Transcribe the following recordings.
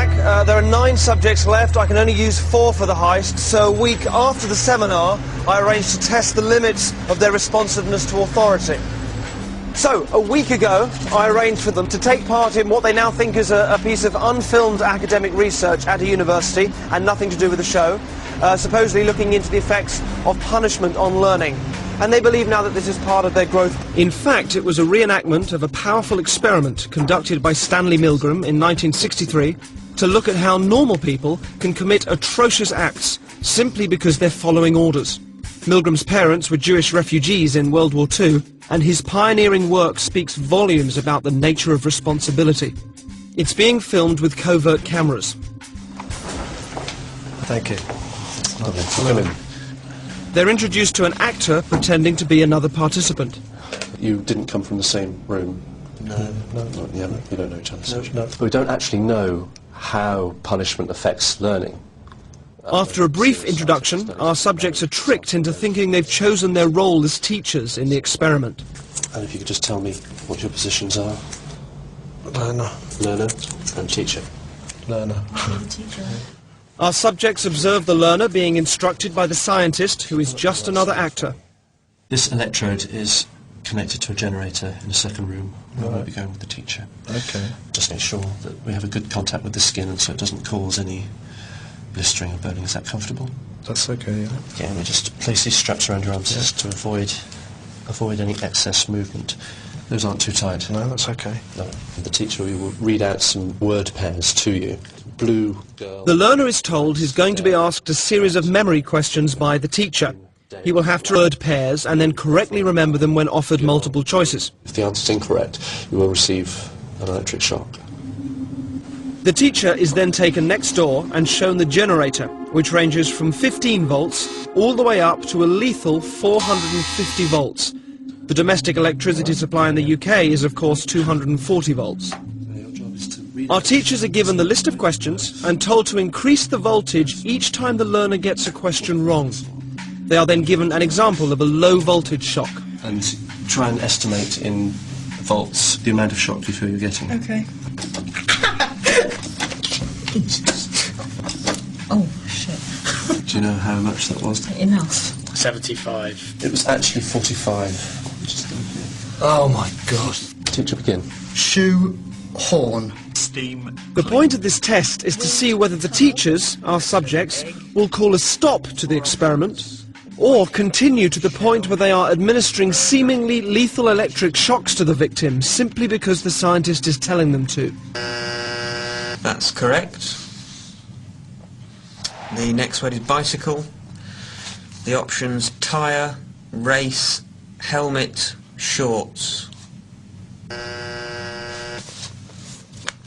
back. There are 9 subjects left. I can only use 4 for the heist, so a week after the seminar, I arranged to test the limits of their responsiveness to authority. So, a week ago, I arranged for them to take part in what they now think is a piece of unfilmed academic research at a university, and nothing to do with the show, supposedly looking into the effects of punishment on learning. And they believe now that this is part of their growth. In fact, it was a reenactment of a powerful experiment conducted by Stanley Milgram in 1963 to look at how normal people can commit atrocious acts simply because they're following orders. Milgram's parents were Jewish refugees in World War II, and his pioneering work speaks volumes about the nature of responsibility. It's being filmed with covert cameras. Thank you. Come in. They're introduced to an actor pretending to be another participant. You didn't come from the same room? No. You don't know each other? No. We don't actually know how punishment affects learning. After a brief introduction, our subjects are tricked into thinking they've chosen their role as teachers in the experiment. And if you could just tell me what your positions are? Learner. Learner and teacher. Learner. Teacher. Our subjects observe the learner being instructed by the scientist, who is just another actor. This electrode is connected to a generator in the second room. We won't be going with the teacher. Okay. Just make sure that we have a good contact with the skin and so it doesn't cause any blistering or burning. Is that comfortable? That's okay, yeah. Yeah, and we just place these straps around your arms just to avoid any excess movement. Those aren't too tight. No, that's okay. No. The teacher will read out some word pairs to you. Blue girl. The learner is told he's going to be asked a series of memory questions by the teacher. He will have to word pairs and then correctly remember them when offered multiple choices. If the answer is incorrect, you will receive an electric shock. The teacher is then taken next door and shown the generator, which ranges from 15 volts all the way up to a lethal 450 volts. The domestic electricity supply in the UK is, of course, 240 volts. Our teachers are given the list of questions and told to increase the voltage each time the learner gets a question wrong. They are then given an example of a low voltage shock. And try and estimate in volts the amount of shock you feel you're getting. Okay. Oh, shit. Do you know how much that was? In house. 75. It was actually 45. Oh my God. Teacher, begin. Shoe horn. Steam. The point of this test is to see whether the teachers, our subjects, will call a stop to the experiment or continue to the point where they are administering seemingly lethal electric shocks to the victim simply because the scientist is telling them to. That's correct. The next word is bicycle. The options: tyre, race, helmet, shorts.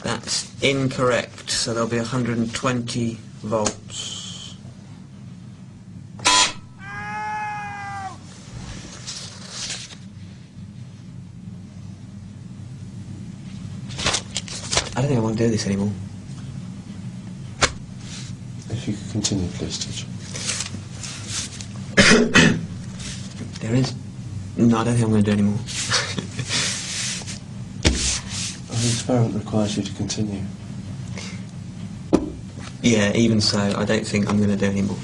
That's incorrect, so there'll be 120 volts. I don't think I want to do this anymore. If you could continue, please, teacher. There is... No, I don't think I'm going to do anymore. The experiment requires you to continue. Yeah, even so, I don't think I'm going to do anymore.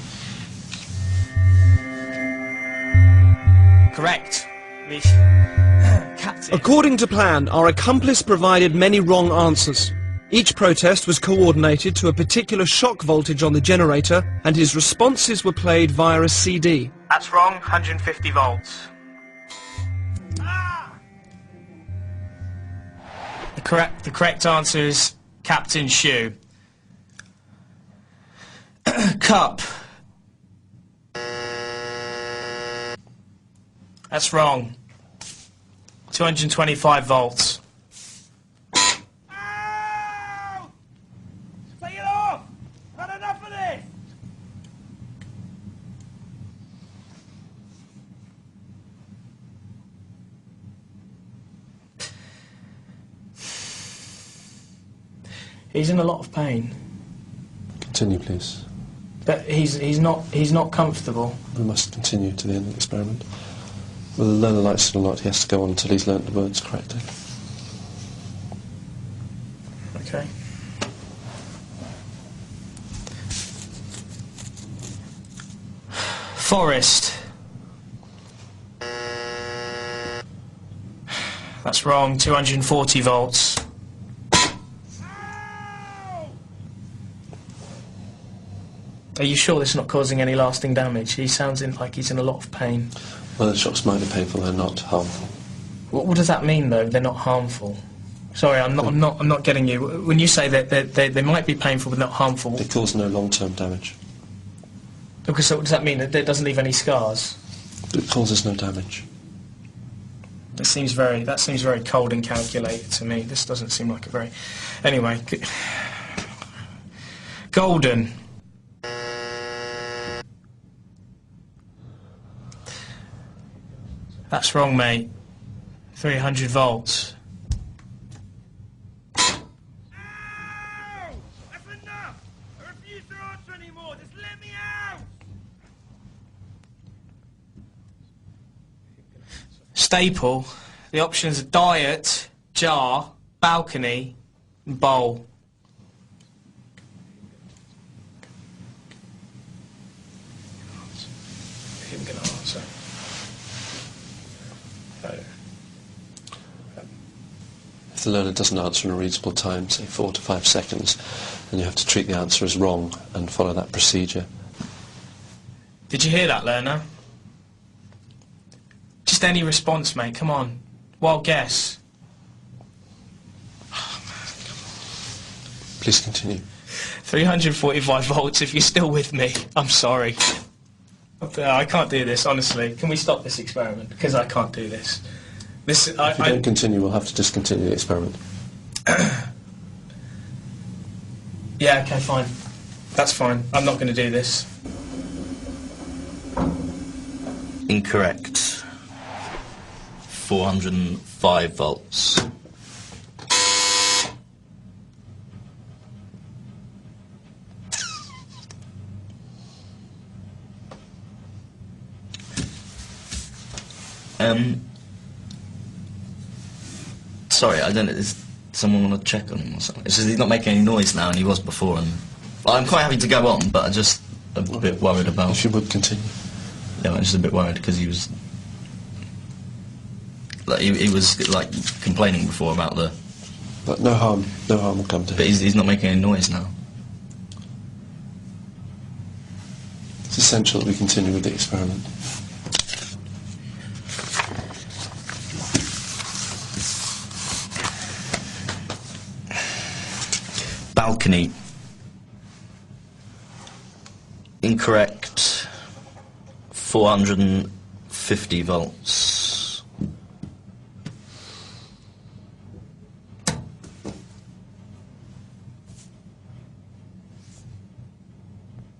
Correct. Captain. According to plan, our accomplice provided many wrong answers. Each protest was coordinated to a particular shock voltage on the generator, and his responses were played via a CD. That's wrong. 150 volts. The correct answer is Captain Shoe. Cup. That's wrong. 225 volts. Take it off! I've had enough of this! He's in a lot of pain, Continue, please. but he's not comfortable. We must continue to the end of the experiment. Whether the learner likes it or not, he has to go on until he's learnt the words correctly. Okay. Forest. That's wrong. 240 volts. Are you sure this is not causing any lasting damage? He sounds like he's in a lot of pain. Well, the shocks might be painful, they're not harmful. What does that mean, though? They're not harmful. Sorry, I'm not getting you. When you say that they might be painful but not harmful, They cause no long-term damage. because so what does that mean? That it doesn't leave any scars? It causes no damage. That seems very cold and calculated to me. This doesn't seem like a very... Anyway. Golden. That's wrong, mate. 300 volts. Ow! That's enough! I refuse to answer anymore! Just let me out! Staple. The options are diet, jar, balcony, and bowl. Him gonna answer. If the learner doesn't answer in a reasonable time, say 4 to 5 seconds, then you have to treat the answer as wrong and follow that procedure. Did you hear that, learner? Just any response, mate. Come on. Wild guess. Please continue. 345 volts. If you're still with me, I'm sorry. I can't do this, honestly. Can we stop this experiment? Because I can't do this. If you don't continue, we'll have to discontinue the experiment. Yeah, okay, fine. That's fine. I'm not going to do this. Incorrect. 405 volts. Sorry, I don't know. Does someone want to check on him or something? It's just he's not making any noise now, and he was before. And well, I'm quite happy to go on, but I'm just a bit worried about. If you would continue. Yeah, I'm just a bit worried because he was like he was like complaining before about the. But no harm will come to him. But he's not making any noise now. It's essential that we continue with the experiment. Balcony. Incorrect. 450 volts.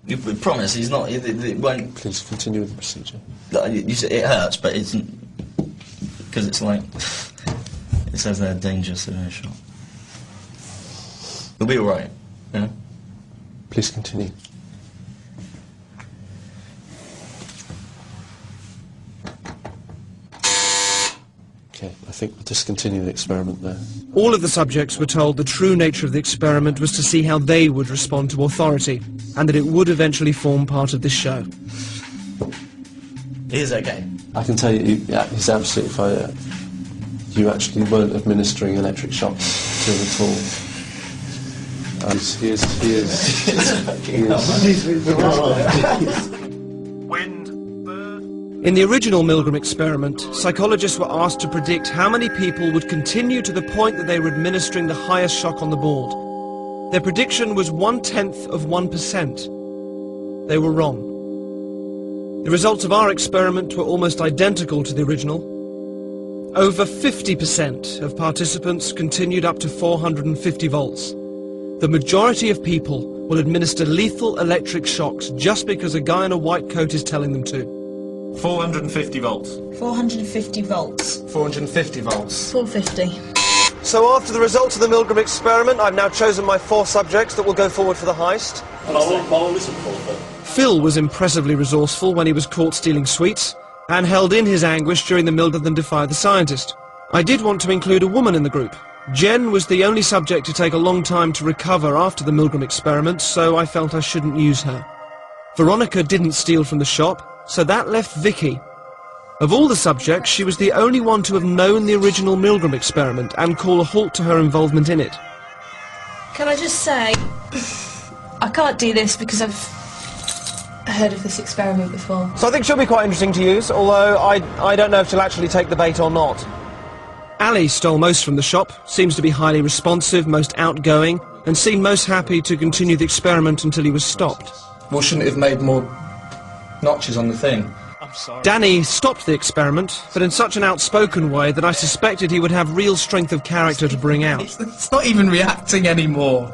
You promise he's not. It won't. Please continue with the procedure. You say it hurts, but it's because it's like it says they're dangerous in a shot. You'll be all right. Yeah. Please continue. Okay, I think we'll discontinue the experiment there. All of the subjects were told the true nature of the experiment was to see how they would respond to authority, and that it would eventually form part of this show. He is okay. I can tell you, yeah, he's absolutely fine. You actually weren't administering electric shocks to him at all. He is. Wind, bird. In the original Milgram experiment, psychologists were asked to predict how many people would continue to the point that they were administering the highest shock on the board. Their prediction was 0.1%. They were wrong. The results of our experiment were almost identical to the original. Over 50% of participants continued up to 450 volts. The majority of people will administer lethal electric shocks just because a guy in a white coat is telling them to. 450 volts. 450 volts. 450 volts. 450. So after the results of the Milgram experiment, I've now chosen my 4 subjects that will go forward for the heist. Phil was impressively resourceful when he was caught stealing sweets, and held in his anguish during the Milgram Them Defy the Scientist. I did want to include a woman in the group. Jen was the only subject to take a long time to recover after the Milgram experiment, so I felt I shouldn't use her. Veronica didn't steal from the shop, so that left Vicky. Of all the subjects, she was the only one to have known the original Milgram experiment and call a halt to her involvement in it. Can I just say, I can't do this because I've heard of this experiment before. So I think she'll be quite interesting to use, although I don't know if she'll actually take the bait or not. Ali stole most from the shop, seems to be highly responsive, most outgoing, and seemed most happy to continue the experiment until he was stopped. Well, shouldn't it have made more notches on the thing? I'm sorry. Danny stopped the experiment, but in such an outspoken way that I suspected he would have real strength of character to bring out. It's not even reacting anymore.